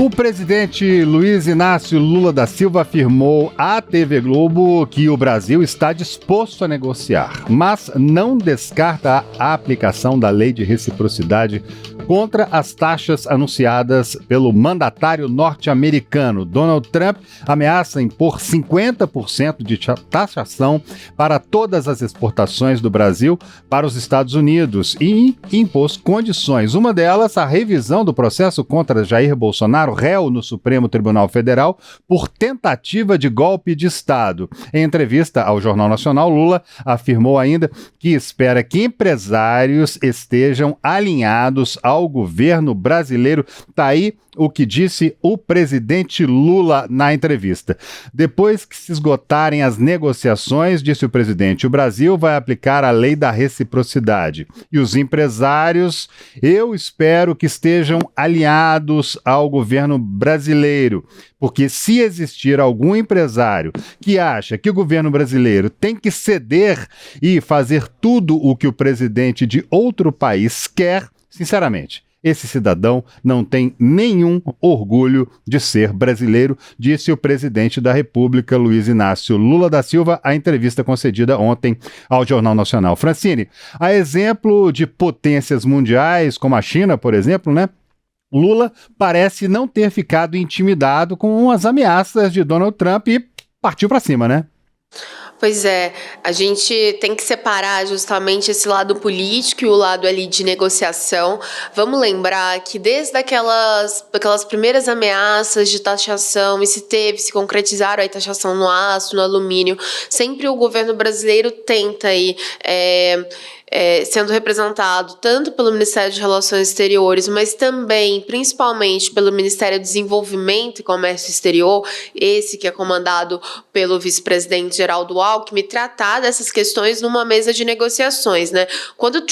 O presidente Luiz Inácio Lula da Silva afirmou à TV Globo que o Brasil está disposto a negociar, mas não descarta a aplicação da lei de reciprocidade contra as taxas anunciadas pelo mandatário norte-americano. Donald Trump ameaça impor 50% de taxação para todas as exportações do Brasil para os Estados Unidos e impôs condições. Uma delas, a revisão do processo contra Jair Bolsonaro, réu no Supremo Tribunal Federal, por tentativa de golpe de Estado. Em entrevista ao Jornal Nacional, Lula afirmou ainda que espera que empresários estejam alinhados ao governo brasileiro. Tá aí o que disse o presidente Lula na entrevista. Depois que se esgotarem as negociações, disse o presidente, o Brasil vai aplicar a lei da reciprocidade. E os empresários, eu espero que estejam alinhados ao governo brasileiro, porque se existir algum empresário que acha que o governo brasileiro tem que ceder e fazer tudo o que o presidente de outro país quer, sinceramente, esse cidadão não tem nenhum orgulho de ser brasileiro, disse o presidente da República, Luiz Inácio Lula da Silva, à entrevista concedida ontem ao Jornal Nacional. Francine, a exemplo de potências mundiais, como a China, por exemplo, né? Lula parece não ter ficado intimidado com as ameaças de Donald Trump e partiu para cima, né? Pois é, a gente tem que separar justamente esse lado político e o lado ali de negociação. Vamos lembrar que desde aquelas primeiras ameaças de taxação, e se concretizaram a taxação no aço, no alumínio, sempre o governo brasileiro tenta aí, sendo representado tanto pelo Ministério de Relações Exteriores, mas também, principalmente, pelo Ministério do Desenvolvimento e Comércio Exterior, esse que é comandado pelo vice-presidente Geraldo Alckmin, tratar dessas questões numa mesa de negociações, né? Quando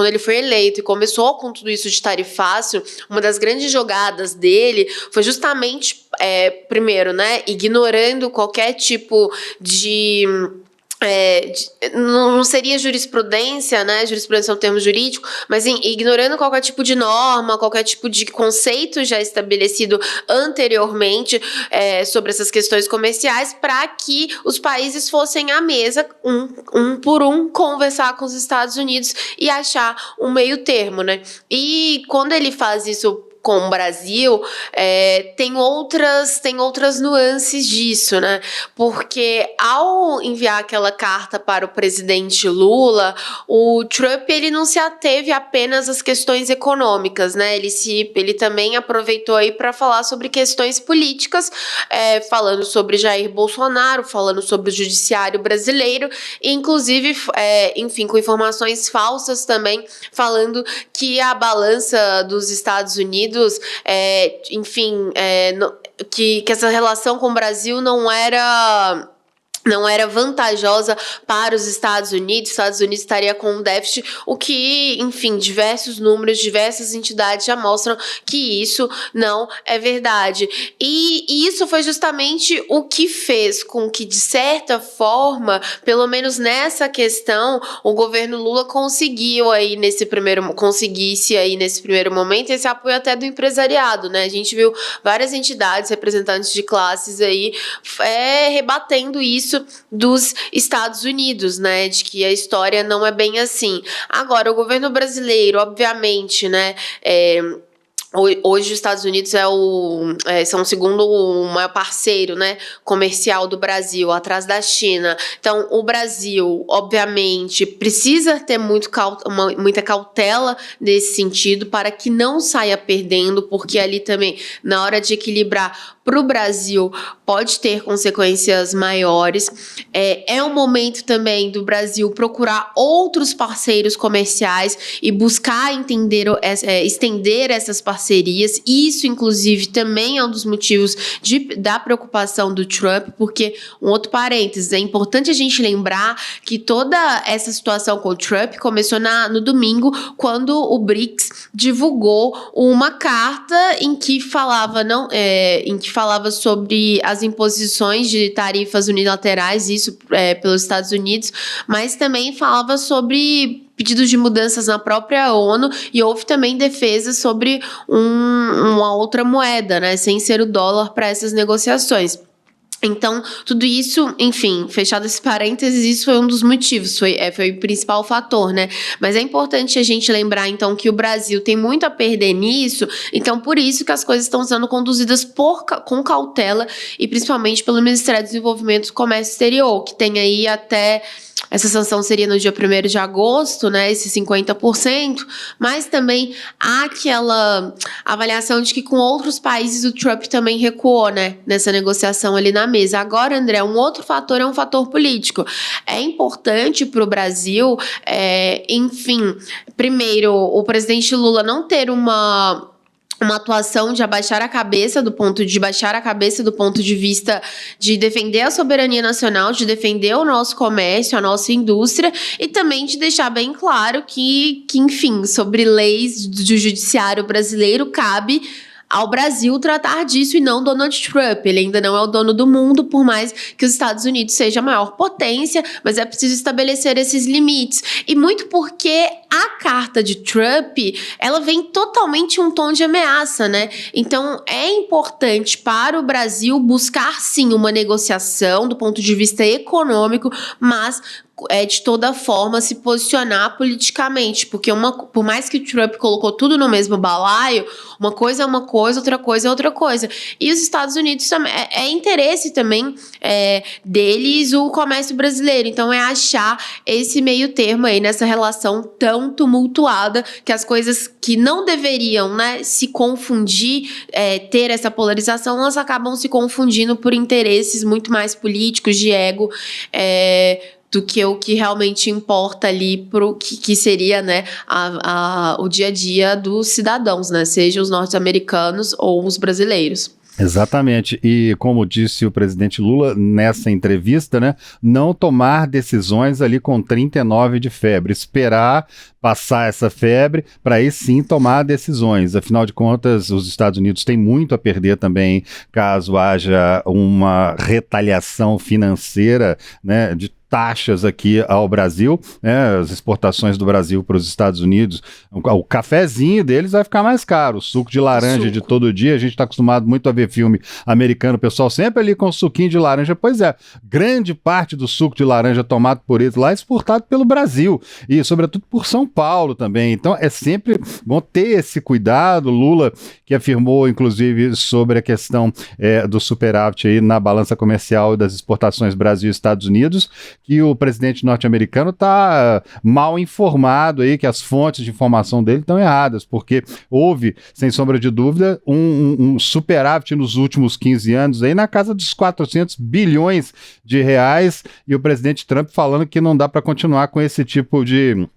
ele foi eleito e começou com tudo isso de tarifácio, uma das grandes jogadas dele foi justamente, primeiro, né, ignorando qualquer tipo de... não seria jurisprudência, né? Jurisprudência é um termo jurídico, mas ignorando qualquer tipo de norma, qualquer tipo de conceito já estabelecido anteriormente sobre essas questões comerciais, para que os países fossem à mesa, um por um, conversar com os Estados Unidos e achar um meio termo, né? E quando ele faz isso com o Brasil, tem outras nuances disso, né? Porque ao enviar aquela carta para o presidente Lula, o Trump ele não se ateve apenas às questões econômicas, né? Ele também aproveitou aí para falar sobre questões políticas, falando sobre Jair Bolsonaro, falando sobre o judiciário brasileiro, e inclusive, com informações falsas também, falando que a balança dos Estados Unidos, que essa relação com o Brasil não era vantajosa para os Estados Unidos estaria com um déficit, o que, diversos números, diversas entidades já mostram que isso não é verdade. E isso foi justamente o que fez com que, de certa forma, pelo menos nessa questão, o governo Lula conseguisse aí nesse primeiro momento esse apoio até do empresariado, né? A gente viu várias entidades, representantes de classes aí, rebatendo isso dos Estados Unidos, né, de que a história não é bem assim. Agora, o governo brasileiro, obviamente, né, hoje os Estados Unidos são o segundo maior parceiro, né, comercial do Brasil, atrás da China. Então, o Brasil, obviamente, precisa ter muita cautela nesse sentido para que não saia perdendo, porque ali também, na hora de equilibrar para o Brasil, pode ter consequências maiores. É um momento também do Brasil procurar outros parceiros comerciais e buscar estender essas parcerias. Isso, inclusive, também é um dos motivos da preocupação do Trump, porque, um outro parênteses, é importante a gente lembrar que toda essa situação com o Trump começou no domingo, quando o BRICS divulgou uma carta em que falava sobre as imposições de tarifas unilaterais, isso pelos Estados Unidos, mas também falava sobre pedidos de mudanças na própria ONU e houve também defesa sobre uma outra moeda, né, sem ser o dólar para essas negociações. Então, tudo isso, enfim, fechado esse parênteses, isso foi um dos motivos, foi o principal fator, né? Mas é importante a gente lembrar, então, que o Brasil tem muito a perder nisso, então por isso que as coisas estão sendo conduzidas com cautela e principalmente pelo Ministério do Desenvolvimento e Comércio Exterior, que tem aí até... Essa sanção seria no dia 1º de agosto, né, esse 50%, mas também há aquela avaliação de que com outros países o Trump também recuou, né, nessa negociação ali na mesa. Agora, André, um outro fator é um fator político. É importante para o Brasil, enfim, primeiro, o presidente Lula não ter uma atuação de baixar a cabeça do ponto de vista de defender a soberania nacional, de defender o nosso comércio, a nossa indústria e também de deixar bem claro que enfim, sobre leis do judiciário brasileiro cabe ao Brasil tratar disso e não Donald Trump. Ele ainda não é o dono do mundo, por mais que os Estados Unidos seja a maior potência, mas é preciso estabelecer esses limites. E muito porque a carta de Trump, ela vem totalmente em um tom de ameaça, né? Então, é importante para o Brasil buscar, sim, uma negociação do ponto de vista econômico, mas de toda forma se posicionar politicamente, porque por mais que o Trump colocou tudo no mesmo balaio, uma coisa é uma coisa, outra coisa é outra coisa. E os Estados Unidos também, é interesse também deles o comércio brasileiro, então é achar esse meio termo aí nessa relação tão tumultuada, que as coisas que não deveriam, né, se confundir, ter essa polarização, elas acabam se confundindo por interesses muito mais políticos, de ego, do que o que realmente importa ali pro que seria, né, o dia a dia dos cidadãos, né, seja os norte-americanos ou os brasileiros. Exatamente, e como disse o presidente Lula nessa entrevista, né, não tomar decisões ali com 39 de febre, esperar passar essa febre para aí sim tomar decisões. Afinal de contas, os Estados Unidos têm muito a perder também caso haja uma retaliação financeira, né, de taxas aqui ao Brasil, né, as exportações do Brasil para os Estados Unidos, o cafezinho deles vai ficar mais caro, o suco de laranja de todo dia, a gente está acostumado muito a ver filme americano, o pessoal sempre ali com suquinho de laranja, pois é, grande parte do suco de laranja tomado por eles lá é exportado pelo Brasil, e sobretudo por São Paulo também, então é sempre bom ter esse cuidado. Lula, que afirmou inclusive sobre a questão do superávit aí na balança comercial das exportações Brasil e Estados Unidos, que o presidente norte-americano está mal informado aí, que as fontes de informação dele estão erradas, porque houve, sem sombra de dúvida, um superávit nos últimos 15 anos aí na casa dos 400 bilhões de reais, e o presidente Trump falando que não dá para continuar com esse tipo de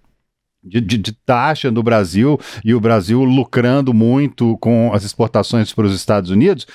taxa no Brasil, e o Brasil lucrando muito com as exportações para os Estados Unidos.